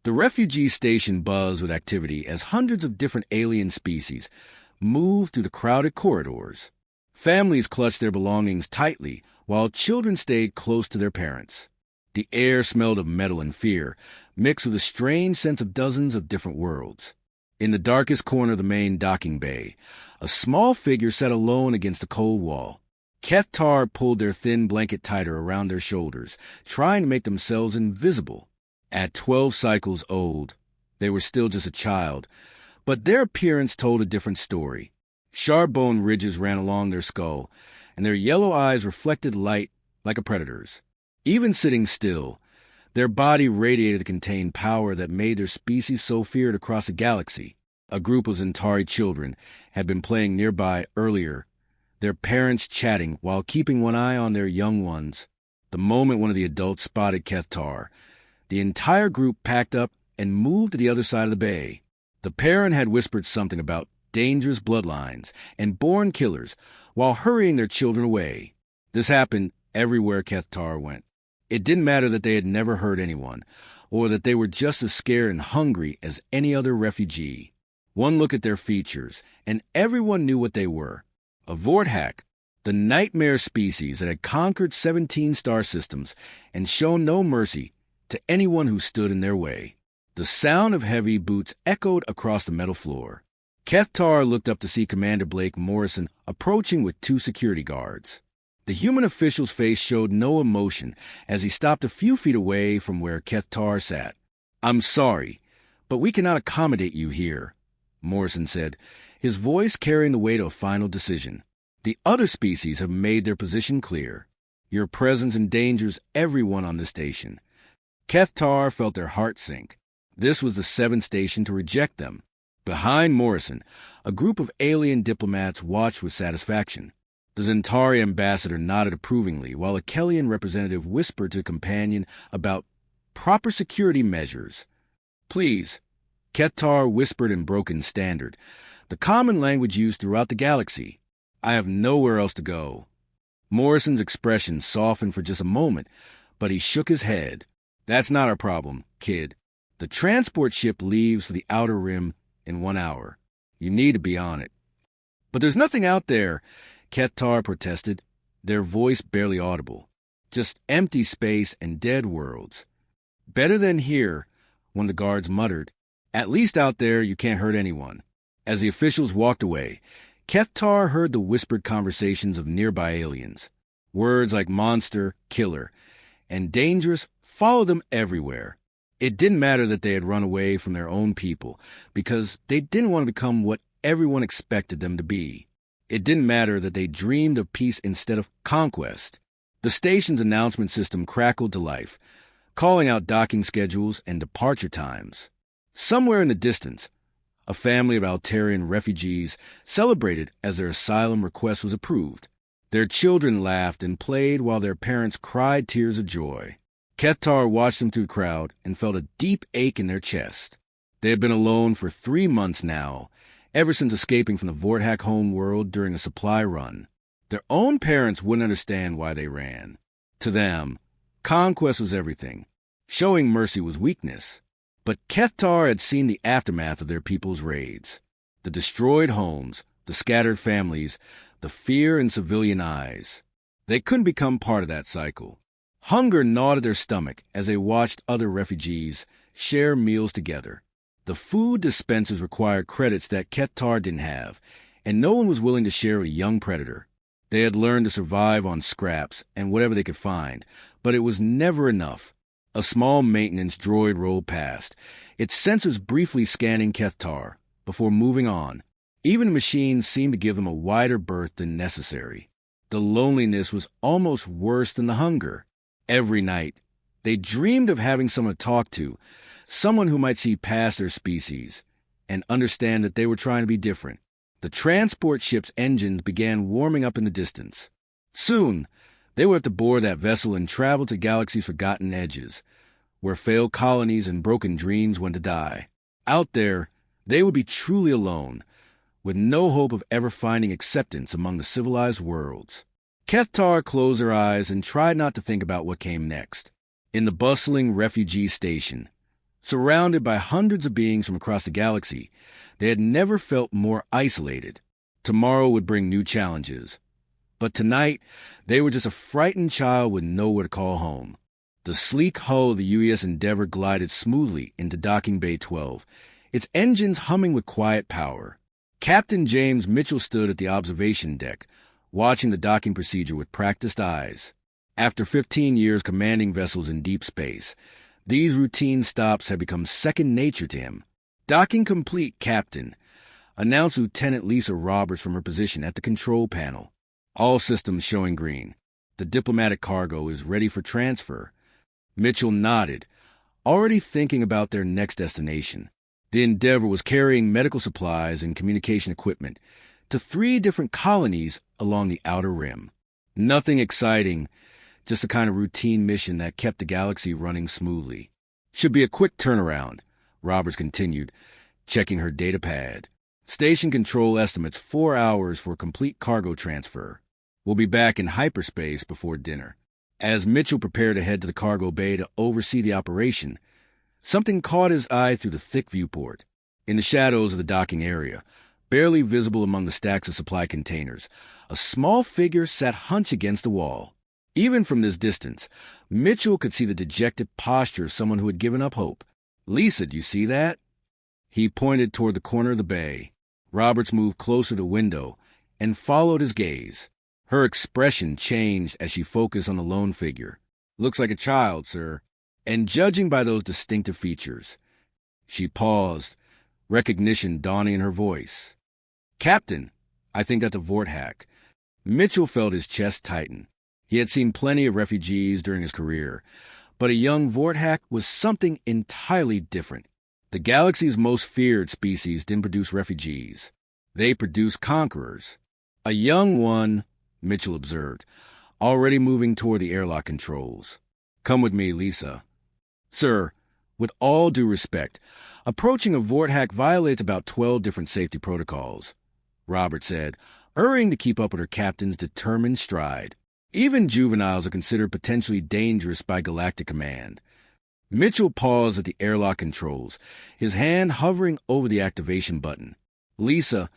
The refugee station buzzed with activity as hundreds of different alien species moved through the crowded corridors. Families clutched their belongings tightly, while children stayed close to their parents. The air smelled of metal and fear, mixed with a strange sense of dozens of different worlds. In the darkest corner of the main docking bay, a small figure sat alone against the cold wall. Kethtar pulled their thin blanket tighter around their shoulders, trying to make themselves invisible. At 12 cycles old, they were still just a child, but their appearance told a different story. Sharp bone ridges ran along their skull, and their yellow eyes reflected light like a predator's. Even sitting still, their body radiated a contained power that made their species so feared across the galaxy. A group of Zentari children had been playing nearby earlier, their parents chatting while keeping one eye on their young ones. The moment one of the adults spotted Kethtar, the entire group packed up and moved to the other side of the bay. The parent had whispered something about dangerous bloodlines and born killers while hurrying their children away. This happened everywhere Kethtar went. It didn't matter that they had never hurt anyone, or that they were just as scared and hungry as any other refugee. One look at their features, and everyone knew what they were. A Vorthak, the nightmare species that had conquered 17 star systems and shown no mercy to anyone who stood in their way. The sound of heavy boots echoed across the metal floor. Kethtar looked up to see Commander Blake Morrison approaching with 2 security guards. The human official's face showed no emotion as he stopped a few feet away from where Kethtar sat. "I'm sorry, but we cannot accommodate you here," Morrison said, his voice carrying the weight of a final decision. "The other species have made their position clear. Your presence endangers everyone on the station." Kethtar felt their heart sink. This was the 7th station to reject them. Behind Morrison, a group of alien diplomats watched with satisfaction. The Zentari ambassador nodded approvingly, while a Kellian representative whispered to a companion about proper security measures. "Please," Kethtar whispered in broken standard, the common language used throughout the galaxy. "I have nowhere else to go." Morrison's expression softened for just a moment, but he shook his head. "That's not our problem, kid. The transport ship leaves for the Outer Rim in 1 hour. You need to be on it." "But there's nothing out there," Kethtar protested, their voice barely audible. "Just empty space and dead worlds." "Better than here," one of the guards muttered. "At least out there you can't hurt anyone." As the officials walked away, Kethtar heard the whispered conversations of nearby aliens. Words like monster, killer, and dangerous followed them everywhere. It didn't matter that they had run away from their own people, because they didn't want to become what everyone expected them to be. It didn't matter that they dreamed of peace instead of conquest. The station's announcement system crackled to life, calling out docking schedules and departure times. Somewhere in the distance, a family of Altarian refugees celebrated as their asylum request was approved. Their children laughed and played while their parents cried tears of joy. Kethtar watched them through the crowd and felt a deep ache in their chest. They had been alone for 3 months now, ever since escaping from the Vorthak homeworld during a supply run. Their own parents wouldn't understand why they ran. To them, conquest was everything. Showing mercy was weakness. But Kethtar had seen the aftermath of their people's raids. The destroyed homes, the scattered families, the fear in civilian eyes. They couldn't become part of that cycle. Hunger gnawed at their stomach as they watched other refugees share meals together. The food dispensers required credits that Kethtar didn't have, and no one was willing to share with a young predator. They had learned to survive on scraps and whatever they could find, but it was never enough. A small maintenance droid rolled past, its sensors briefly scanning Kethtar before moving on. Even the machines seemed to give them a wider berth than necessary. The loneliness was almost worse than the hunger. Every night, they dreamed of having someone to talk to, someone who might see past their species and understand that they were trying to be different. The transport ship's engines began warming up in the distance. Soon, they would have to board that vessel and travel to galaxy's forgotten edges, where failed colonies and broken dreams went to die. Out there, they would be truly alone, with no hope of ever finding acceptance among the civilized worlds. Kethtar closed her eyes and tried not to think about what came next. In the bustling refugee station, Surrounded by hundreds of beings from across the galaxy, they had never felt more isolated. Tomorrow would bring new challenges. But tonight, they were just a frightened child with nowhere to call home. The sleek hull of the UES Endeavour glided smoothly into Docking Bay 12, its engines humming with quiet power. Captain James Mitchell stood at the observation deck, watching the docking procedure with practiced eyes. After 15 years commanding vessels in deep space, these routine stops had become second nature to him. "Docking complete, Captain," announced Lieutenant Lisa Roberts from her position at the control panel. "All systems showing green. The diplomatic cargo is ready for transfer." Mitchell nodded, already thinking about their next destination. The Endeavour was carrying medical supplies and communication equipment to 3 different colonies along the outer rim. Nothing exciting, just the kind of routine mission that kept the galaxy running smoothly. "Should be a quick turnaround," Roberts continued, checking her data pad. "Station control estimates 4 hours for complete cargo transfer. We'll be back in hyperspace before dinner." As Mitchell prepared to head to the cargo bay to oversee the operation, something caught his eye through the thick viewport. In the shadows of the docking area, barely visible among the stacks of supply containers, a small figure sat hunched against the wall. Even from this distance, Mitchell could see the dejected posture of someone who had given up hope. "Lisa, do you see that?" He pointed toward the corner of the bay. Roberts moved closer to the window and followed his gaze. Her expression changed as she focused on the lone figure. "Looks like a child, sir. And judging by those distinctive features." She paused, recognition dawning in her voice. "Captain, I think that's a Vorthak." Mitchell felt his chest tighten. He had seen plenty of refugees during his career, but a young Vorthak was something entirely different. The galaxy's most feared species didn't produce refugees. They produced conquerors. "A young one," Mitchell observed, already moving toward the airlock controls. "Come with me, Lisa." "Sir, with all due respect, approaching a Vorthak violates about 12 different safety protocols," Robert said, hurrying to keep up with her captain's determined stride. "Even juveniles are considered potentially dangerous by Galactic Command." Mitchell paused at the airlock controls, his hand hovering over the activation button. "Lisa,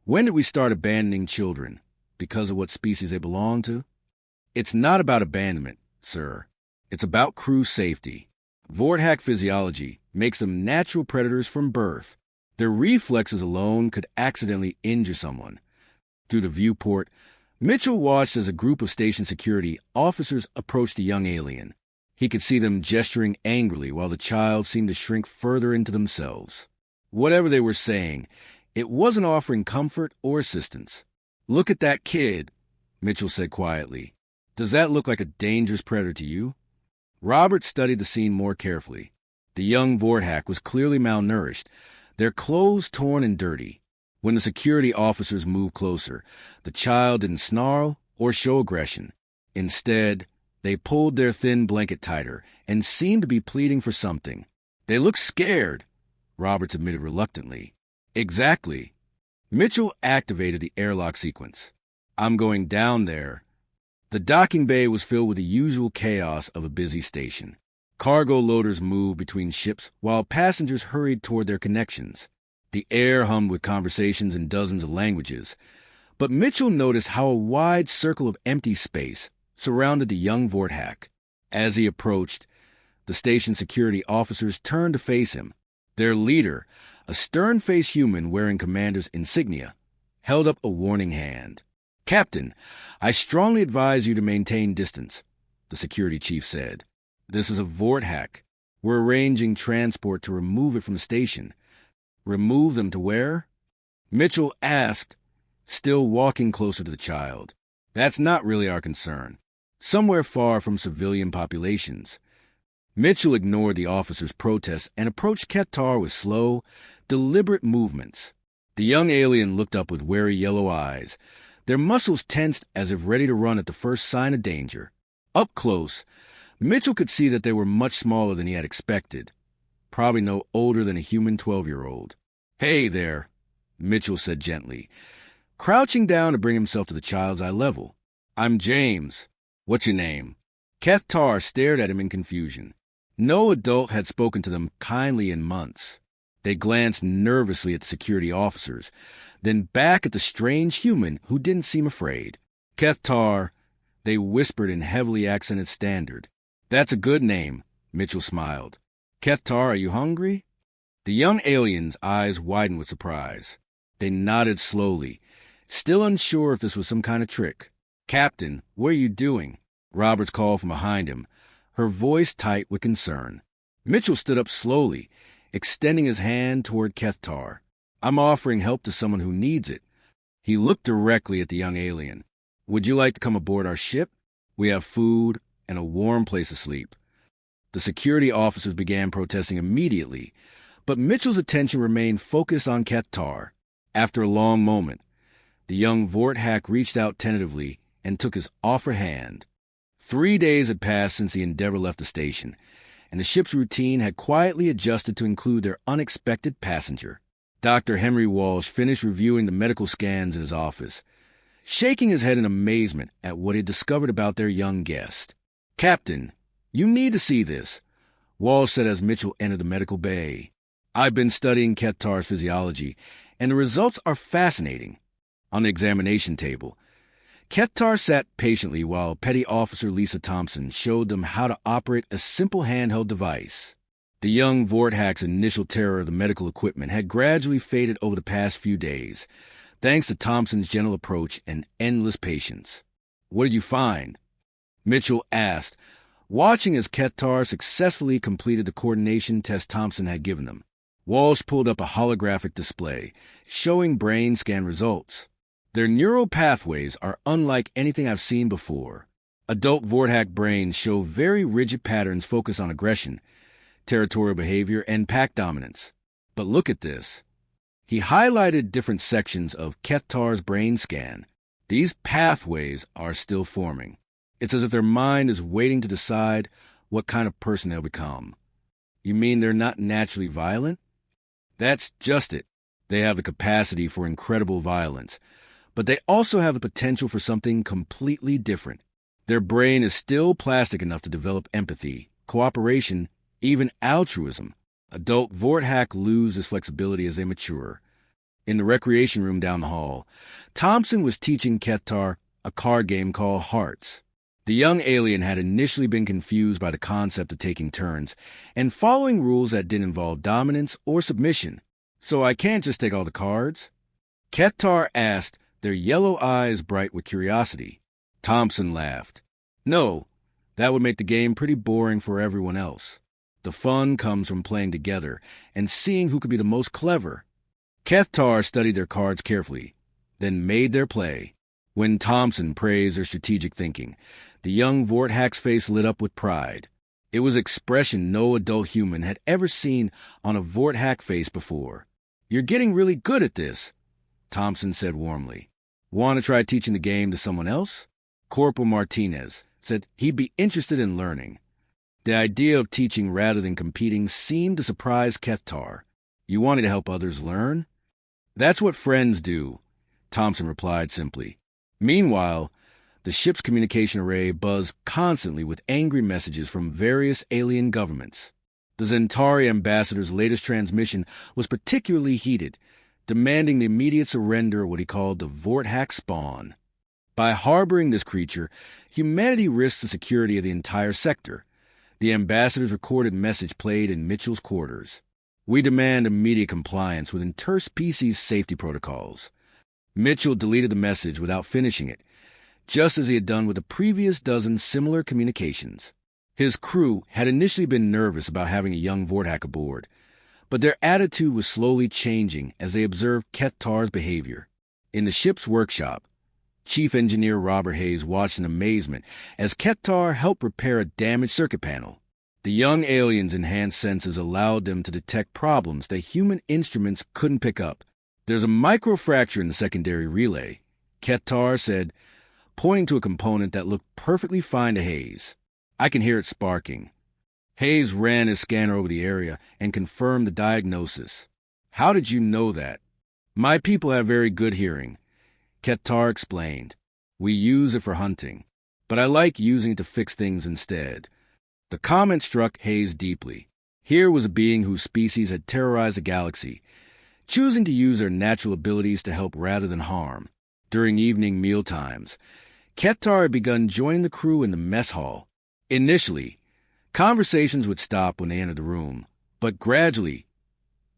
when did we start abandoning children? Because of what species they belong to?" "It's not about abandonment, sir. It's about crew safety. Vorthak physiology makes them natural predators from birth. Their reflexes alone could accidentally injure someone." Through the viewport, Mitchell watched as a group of station security officers approached the young alien. He could see them gesturing angrily while the child seemed to shrink further into themselves. Whatever they were saying, it wasn't offering comfort or assistance. "Look at that kid," Mitchell said quietly. "Does that look like a dangerous predator to you?" Robert studied the scene more carefully. The young Vorthak was clearly malnourished, their clothes torn and dirty. When the security officers moved closer, the child didn't snarl or show aggression. Instead, they pulled their thin blanket tighter and seemed to be pleading for something. "They look scared," Roberts admitted reluctantly. "Exactly." Mitchell activated the airlock sequence. "I'm going down there." The docking bay was filled with the usual chaos of a busy station. Cargo loaders moved between ships while passengers hurried toward their connections. The air hummed with conversations in dozens of languages. But Mitchell noticed how a wide circle of empty space surrounded the young Vorthak. As he approached, the station security officers turned to face him. Their leader, a stern-faced human wearing commander's insignia, held up a warning hand. "Captain, I strongly advise you to maintain distance," the security chief said. "This is a Vorthak. We're arranging transport to remove it from the station." "Remove them to where?" Mitchell asked, still walking closer to the child. "That's not really our concern. Somewhere far from civilian populations." Mitchell ignored the officer's protests and approached Ketar with slow, deliberate movements. The young alien looked up with wary yellow eyes, their muscles tensed as if ready to run at the first sign of danger. Up close, Mitchell could see that they were much smaller than he had expected, probably no older than a human 12-year-old. "Hey there," Mitchell said gently, crouching down to bring himself to the child's eye level. "I'm James. What's your name?" Ketar stared at him in confusion. No adult had spoken to them kindly in months. They glanced nervously at the security officers, then back at the strange human who didn't seem afraid. Kethtar, they whispered in heavily accented Standard. That's a good name, Mitchell smiled. Kethtar, are you hungry? The young alien's eyes widened with surprise. They nodded slowly, still unsure if this was some kind of trick. Captain, what are you doing? Roberts called from behind him, her voice tight with concern. Mitchell stood up slowly, extending his hand toward Kethtar. I'm offering help to someone who needs it. He looked directly at the young alien. Would you like to come aboard our ship? We have food and a warm place to sleep. The security officers began protesting immediately, but Mitchell's attention remained focused on Kethtar. After a long moment, the young Vorthak reached out tentatively and took his offered hand. 3 days had passed since the Endeavour left the station, and the ship's routine had quietly adjusted to include their unexpected passenger. Dr. Henry Walsh finished reviewing the medical scans in his office, shaking his head in amazement at what he had discovered about their young guest. Captain, you need to see this, Walsh said as Mitchell entered the medical bay. I've been studying Kethtar's physiology, and the results are fascinating. On the examination table, Kethtar sat patiently while Petty Officer Lisa Thompson showed them how to operate a simple handheld device. The young Vorthak's initial terror of the medical equipment had gradually faded over the past few days, thanks to Thompson's gentle approach and endless patience. What did you find? Mitchell asked, watching as Kethtar successfully completed the coordination test Thompson had given them. Walsh pulled up a holographic display, showing brain scan results. Their neural pathways are unlike anything I've seen before. Adult Vorthak brains show very rigid patterns focused on aggression, territorial behavior, and pack dominance. But look at this. He highlighted different sections of Kethtar's brain scan. These pathways are still forming. It's as if their mind is waiting to decide what kind of person they'll become. You mean they're not naturally violent? That's just it. They have the capacity for incredible violence, but they also have the potential for something completely different. Their brain is still plastic enough to develop empathy, cooperation, even altruism. Adult Vorthak lose this flexibility as they mature. In the recreation room down the hall, Thompson was teaching Kethtar a card game called Hearts. The young alien had initially been confused by the concept of taking turns and following rules that didn't involve dominance or submission. So I can't just take all the cards? Kethtar asked, their yellow eyes bright with curiosity. Thompson laughed. No, that would make the game pretty boring for everyone else. The fun comes from playing together and seeing who could be the most clever. Kethtar studied their cards carefully, then made their play. When Thompson praised their strategic thinking, the young Vorthak's face lit up with pride. It was expression no adult human had ever seen on a Vorthak face before. You're getting really good at this, Thompson said warmly. Want to try teaching the game to someone else? Corporal Martinez said he'd be interested in learning. The idea of teaching rather than competing seemed to surprise Kethtar. You wanted to help others learn? That's what friends do, Thompson replied simply. Meanwhile, the ship's communication array buzzed constantly with angry messages from various alien governments. The Zentari ambassador's latest transmission was particularly heated, demanding the immediate surrender of what he called the Vorthak spawn. By harboring this creature, humanity risks the security of the entire sector. The ambassador's recorded message played in Mitchell's quarters. We demand immediate compliance with interspecies safety protocols. Mitchell deleted the message without finishing it, just as he had done with the previous dozen similar communications. His crew had initially been nervous about having a young Vorthak aboard, but their attitude was slowly changing as they observed Kethtar's behavior. In the ship's workshop, Chief Engineer Robert Hayes watched in amazement as Kethtar helped repair a damaged circuit panel. The young alien's enhanced senses allowed them to detect problems that human instruments couldn't pick up. There's a microfracture in the secondary relay, Kethtar said, pointing to a component that looked perfectly fine to Hayes. I can hear it sparking. Hayes ran his scanner over the area and confirmed the diagnosis. How did you know that? My people have very good hearing, Kethtar explained. We use it for hunting, but I like using it to fix things instead. The comment struck Hayes deeply. Here was a being whose species had terrorized the galaxy, choosing to use their natural abilities to help rather than harm. During evening meal times, Ketar had begun joining the crew in the mess hall. Initially, conversations would stop when they entered the room, but gradually,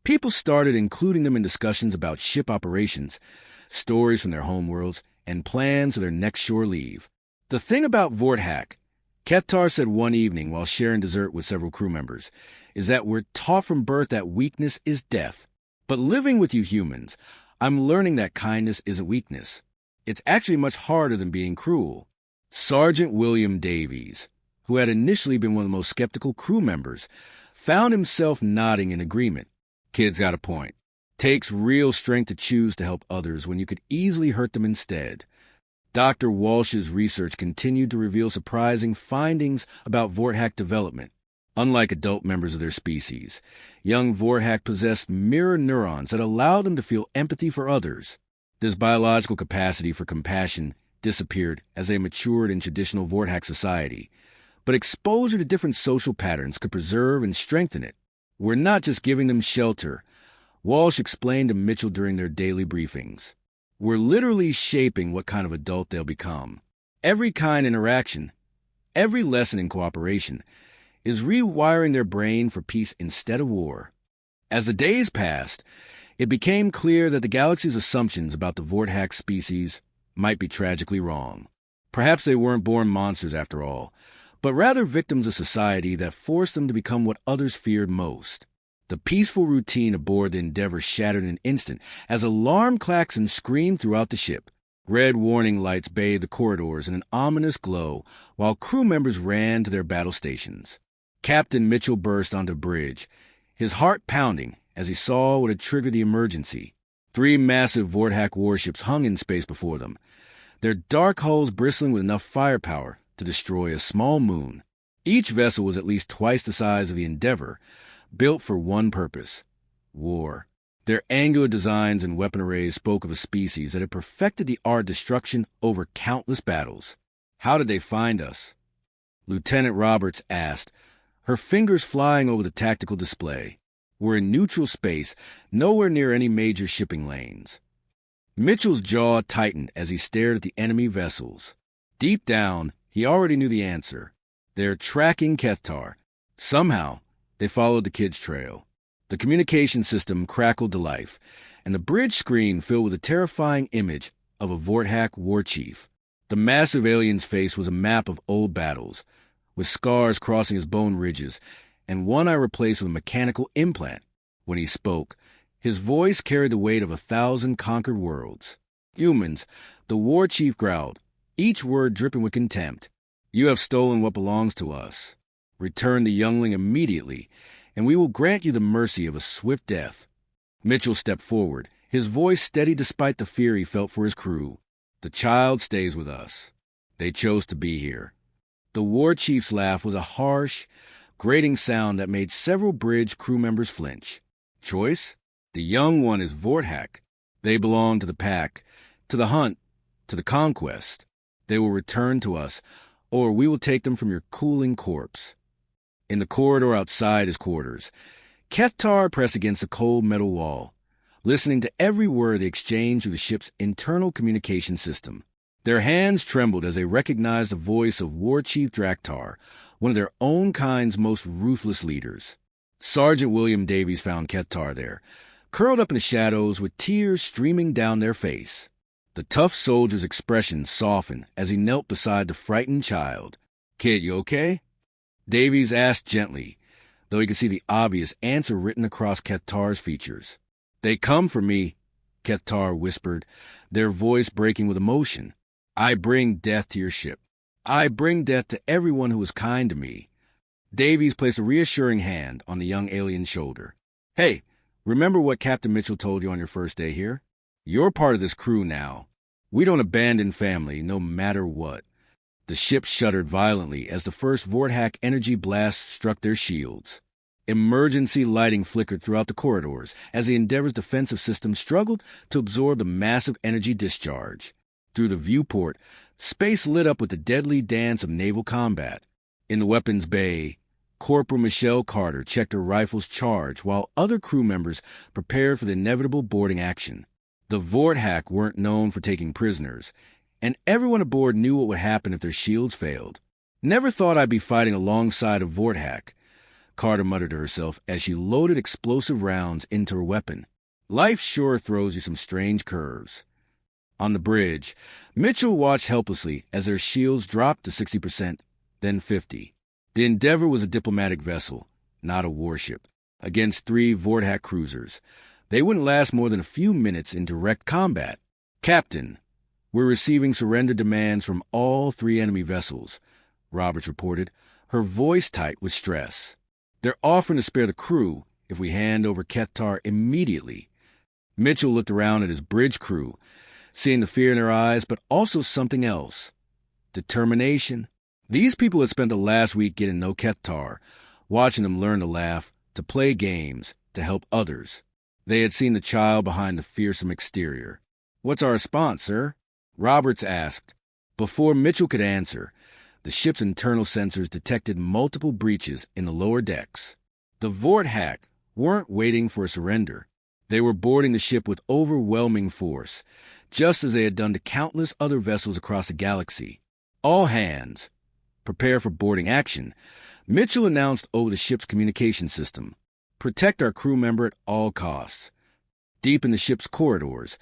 people started including them in discussions about ship operations, stories from their homeworlds, and plans for their next shore leave. The thing about Vorthak, Ketar said one evening while sharing dessert with several crew members, is that we're taught from birth that weakness is death. But living with you humans, I'm learning that kindness isn't weakness. It's actually much harder than being cruel. Sergeant William Davies, who had initially been one of the most skeptical crew members, found himself nodding in agreement. Kid's got a point. Takes real strength to choose to help others when you could easily hurt them instead. Dr. Walsh's research continued to reveal surprising findings about Vorthak development. Unlike adult members of their species, young Vorthak possessed mirror neurons that allowed them to feel empathy for others. This biological capacity for compassion disappeared as they matured in traditional Vorthak society, but exposure to different social patterns could preserve and strengthen it. We're not just giving them shelter, Walsh explained to Mitchell during their daily briefings. We're literally shaping what kind of adult they'll become. Every kind interaction, every lesson in cooperation, is rewiring their brain for peace instead of war. As the days passed, it became clear that the galaxy's assumptions about the Vorthak species might be tragically wrong. Perhaps they weren't born monsters after all, but rather victims of society that forced them to become what others feared most. The peaceful routine aboard the Endeavour shattered in an instant as alarm klaxons screamed throughout the ship. Red warning lights bathed the corridors in an ominous glow while crew members ran to their battle stations. Captain Mitchell burst onto the bridge, his heart pounding as he saw what had triggered the emergency. 3 massive Vorthak warships hung in space before them, their dark hulls bristling with enough firepower to destroy a small moon. Each vessel was at least twice the size of the Endeavour, built for one purpose: war. Their angular designs and weapon arrays spoke of a species that had perfected the art of destruction over countless battles. How did they find us? Lieutenant Roberts asked, her fingers flying over the tactical display. We're in neutral space, nowhere near any major shipping lanes. Mitchell's jaw tightened as he stared at the enemy vessels. Deep down, he already knew the answer. They're tracking Kethtar. Somehow, they followed the kid's trail. The communication system crackled to life, and the bridge screen filled with a terrifying image of a Vorthak war chief. The massive alien's face was a map of old battles, with scars crossing his bone ridges, and one eye replaced with a mechanical implant. When he spoke, his voice carried the weight of 1,000 conquered worlds. Humans, the war chief growled, each word dripping with contempt. You have stolen what belongs to us. Return the youngling immediately, and we will grant you the mercy of a swift death. Mitchell stepped forward, his voice steady despite the fear he felt for his crew. The child stays with us. They chose to be here. The war chief's laugh was a harsh, grating sound that made several bridge crew members flinch. Choice? The young one is Vorthak. They belong to the pack, to the hunt, to the conquest. They will return to us, or we will take them from your cooling corpse. In the corridor outside his quarters, Kethtar pressed against the cold metal wall, listening to every word they exchanged through the ship's internal communication system. Their hands trembled as they recognized the voice of War Chief Draktar, one of their own kind's most ruthless leaders. Sergeant William Davies found Kethtar there, curled up in the shadows with tears streaming down their face. The tough soldier's expression softened as he knelt beside the frightened child. "Kid, you okay?" Davies asked gently, though he could see the obvious answer written across Kethtar's features. "They come for me," Kethtar whispered, their voice breaking with emotion. "I bring death to your ship. I bring death to everyone who is kind to me." Davies placed a reassuring hand on the young alien's shoulder. "Hey, remember what Captain Mitchell told you on your first day here? You're part of this crew now. We don't abandon family, no matter what." The ship shuddered violently as the first Vorthak energy blast struck their shields. Emergency lighting flickered throughout the corridors as the Endeavor's defensive system struggled to absorb the massive energy discharge. Through the viewport, space lit up with the deadly dance of naval combat. In the weapons bay, Corporal Michelle Carter checked her rifle's charge while other crew members prepared for the inevitable boarding action. The Vorthack weren't known for taking prisoners, and everyone aboard knew what would happen if their shields failed. "Never thought I'd be fighting alongside a Vorthack," Carter muttered to herself as she loaded explosive rounds into her weapon. "Life sure throws you some strange curves." On the bridge, Mitchell watched helplessly as their shields dropped to 60%, then 50%. The Endeavor was a diplomatic vessel, not a warship, against 3 Vorthack cruisers. They wouldn't last more than a few minutes in direct combat. "Captain, we're receiving surrender demands from all 3 enemy vessels," Roberts reported, her voice tight with stress. "They're offering to spare the crew if we hand over Kethtar immediately." Mitchell looked around at his bridge crew, seeing the fear in their eyes, but also something else. Determination. These people had spent the last week getting to know Kethtar, watching them learn to laugh, to play games, to help others. They had seen the child behind the fearsome exterior. "What's our response, sir?" Roberts asked. Before Mitchell could answer, the ship's internal sensors detected multiple breaches in the lower decks. The Vorthack weren't waiting for a surrender. They were boarding the ship with overwhelming force, just as they had done to countless other vessels across the galaxy. "All hands, prepare for boarding action," Mitchell announced over the ship's communication system. "Protect our crew member at all costs." Deep in the ship's corridors,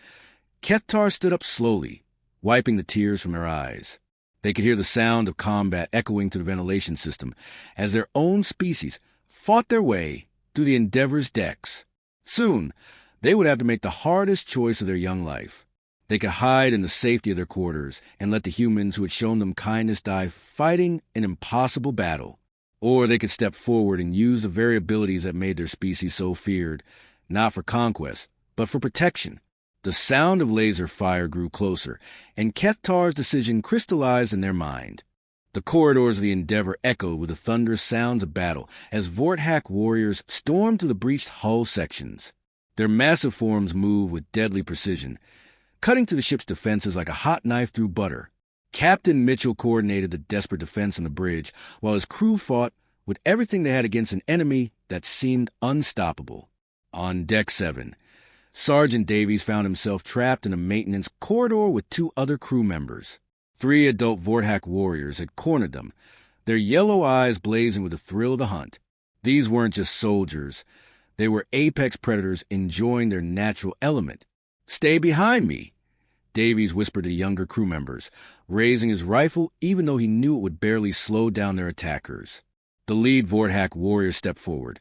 Kethtar stood up slowly, wiping the tears from their eyes. They could hear the sound of combat echoing through the ventilation system as their own species fought their way through the Endeavor's decks. Soon, they would have to make the hardest choice of their young life. They could hide in the safety of their quarters and let the humans who had shown them kindness die fighting an impossible battle. Or they could step forward and use the very abilities that made their species so feared, not for conquest, but for protection. The sound of laser fire grew closer, and Kethtar's decision crystallized in their mind. The corridors of the Endeavor echoed with the thunderous sounds of battle as Vorthack warriors stormed to the breached hull sections. Their massive forms moved with deadly precision, cutting through the ship's defenses like a hot knife through butter. Captain Mitchell coordinated the desperate defense on the bridge, while his crew fought with everything they had against an enemy that seemed unstoppable. On Deck 7, Sergeant Davies found himself trapped in a maintenance corridor with 2 other crew members. 3 adult Vorthack warriors had cornered them, their yellow eyes blazing with the thrill of the hunt. These weren't just soldiers. They were apex predators enjoying their natural element. "Stay behind me," Davies whispered to younger crew members, raising his rifle even though he knew it would barely slow down their attackers. The lead Vorthack warrior stepped forward,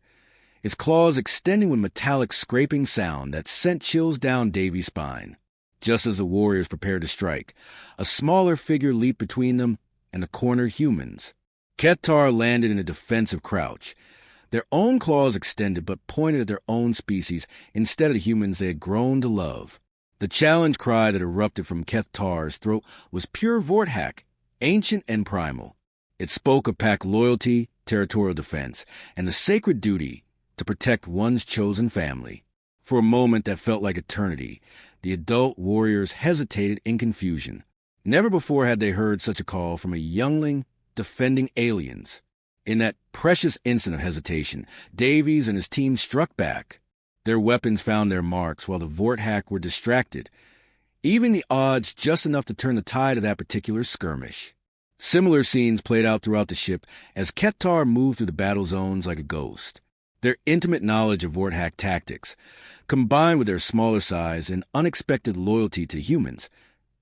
its claws extending with metallic scraping sound that sent chills down Davies' spine. Just as the warriors prepared to strike, a smaller figure leaped between them and the cornered humans. Kethtar landed in a defensive crouch, their own claws extended but pointed at their own species instead of the humans they had grown to love. The challenge cry that erupted from Kethtar's throat was pure Vorthack, ancient and primal. It spoke of pack loyalty, territorial defense, and the sacred duty to protect one's chosen family. For a moment that felt like eternity, the adult warriors hesitated in confusion. Never before had they heard such a call from a youngling defending aliens. In that precious instant of hesitation, Davies and his team struck back. Their weapons found their marks while the Vorthack were distracted, even the odds just enough to turn the tide of that particular skirmish. Similar scenes played out throughout the ship as Kethtar moved through the battle zones like a ghost. Their intimate knowledge of Vorthack tactics, combined with their smaller size and unexpected loyalty to humans,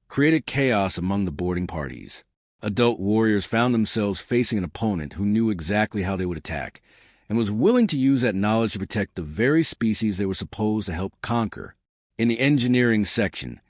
created chaos among the boarding parties. Adult warriors found themselves facing an opponent who knew exactly how they would attack, and was willing to use that knowledge to protect the very species they were supposed to help conquer. In the engineering section,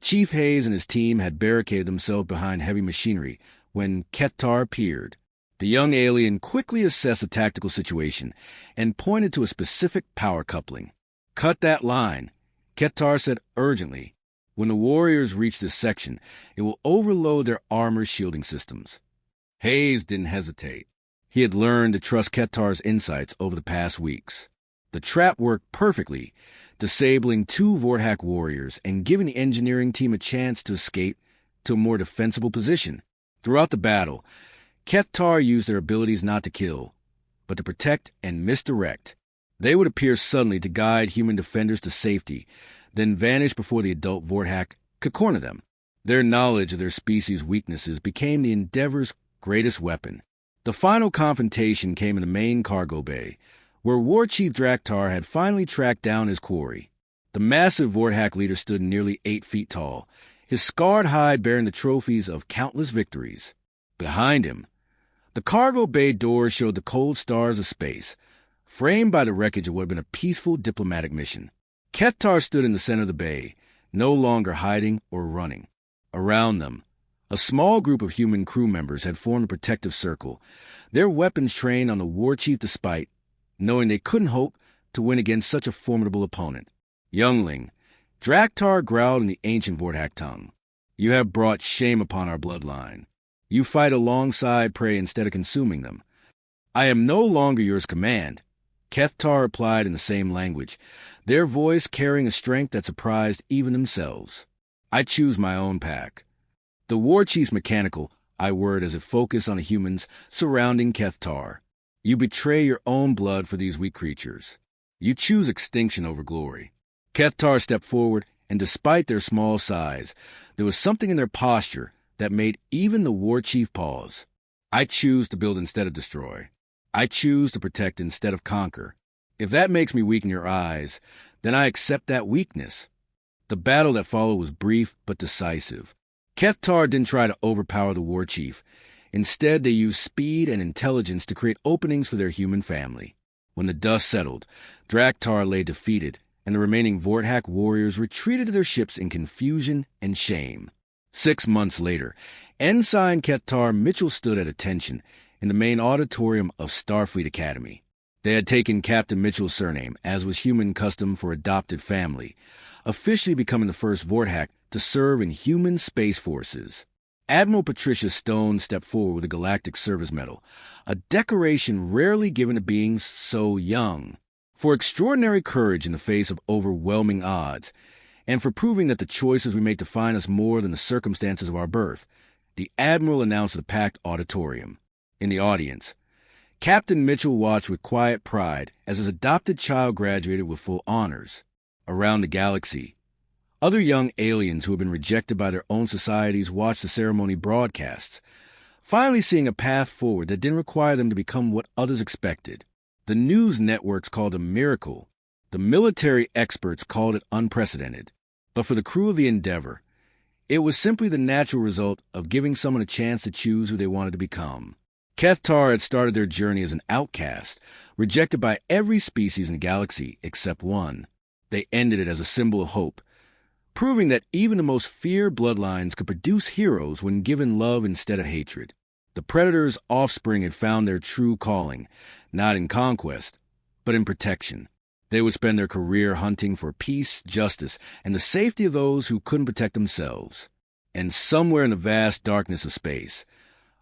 Chief Hayes and his team had barricaded themselves behind heavy machinery when Kethtar appeared. The young alien quickly assessed the tactical situation and pointed to a specific power coupling. "Cut that line," Kethtar said urgently. "When the warriors reach this section, it will overload their armor shielding systems." Hayes didn't hesitate. He had learned to trust Kettar's insights over the past weeks. The trap worked perfectly, disabling 2 Vorthack warriors and giving the engineering team a chance to escape to a more defensible position. Throughout the battle, Kethtar used their abilities not to kill, but to protect and misdirect. They would appear suddenly to guide human defenders to safety, then vanish before the adult Vorthak could corner them. Their knowledge of their species' weaknesses became the Endeavor's greatest weapon. The final confrontation came in the main cargo bay, where War Chief Draktar had finally tracked down his quarry. The massive Vorthak leader stood nearly 8 feet tall, his scarred hide bearing the trophies of countless victories. Behind him, the cargo bay doors showed the cold stars of space, framed by the wreckage of what had been a peaceful diplomatic mission. Kethtar stood in the center of the bay, no longer hiding or running. Around them, a small group of human crew members had formed a protective circle, their weapons trained on the war chief despite knowing they couldn't hope to win against such a formidable opponent. Youngling, Draktar growled in the ancient Vorthak tongue. You have brought shame upon our bloodline. You fight alongside prey instead of consuming them. I am no longer yours command. Kethtar replied in the same language, their voice carrying a strength that surprised even themselves. I choose my own pack. The war chief's mechanical, I word as it focused on the humans surrounding Kethtar. You betray your own blood for these weak creatures. You choose extinction over glory. Kethtar stepped forward, and despite their small size, there was something in their posture that made even the war chief pause. I choose to build instead of destroy. I choose to protect instead of conquer. If that makes me weak in your eyes, then I accept that weakness. The battle that followed was brief but decisive. Kethtar didn't try to overpower the war chief. Instead, they used speed and intelligence to create openings for their human family. When the dust settled, Draktar lay defeated, and the remaining Vorthak warriors retreated to their ships in confusion and shame. 6 months later, Ensign Kethtar Mitchell stood at attention in the main auditorium of Starfleet Academy. They had taken Captain Mitchell's surname, as was human custom for adopted family, officially becoming the first Vorthak to serve in human space forces. Admiral Patricia Stone stepped forward with a Galactic Service Medal, a decoration rarely given to beings so young, for extraordinary courage in the face of overwhelming odds, and for proving that the choices we make define us more than the circumstances of our birth. The Admiral announced the packed auditorium. In the audience, Captain Mitchell watched with quiet pride as his adopted child graduated with full honors. Around the galaxy, other young aliens who had been rejected by their own societies watched the ceremony broadcasts, finally seeing a path forward that didn't require them to become what others expected. The news networks called it a miracle. The military experts called it unprecedented. But for the crew of the Endeavor, it was simply the natural result of giving someone a chance to choose who they wanted to become. Kethtar had started their journey as an outcast, rejected by every species in the galaxy except one. They ended it as a symbol of hope, proving that even the most feared bloodlines could produce heroes when given love instead of hatred. The Predator's offspring had found their true calling, not in conquest, but in protection. They would spend their career hunting for peace, justice, and the safety of those who couldn't protect themselves. And somewhere in the vast darkness of space,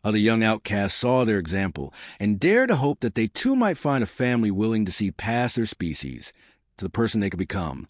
other young outcasts saw their example and dared to hope that they too might find a family willing to see past their species to the person they could become.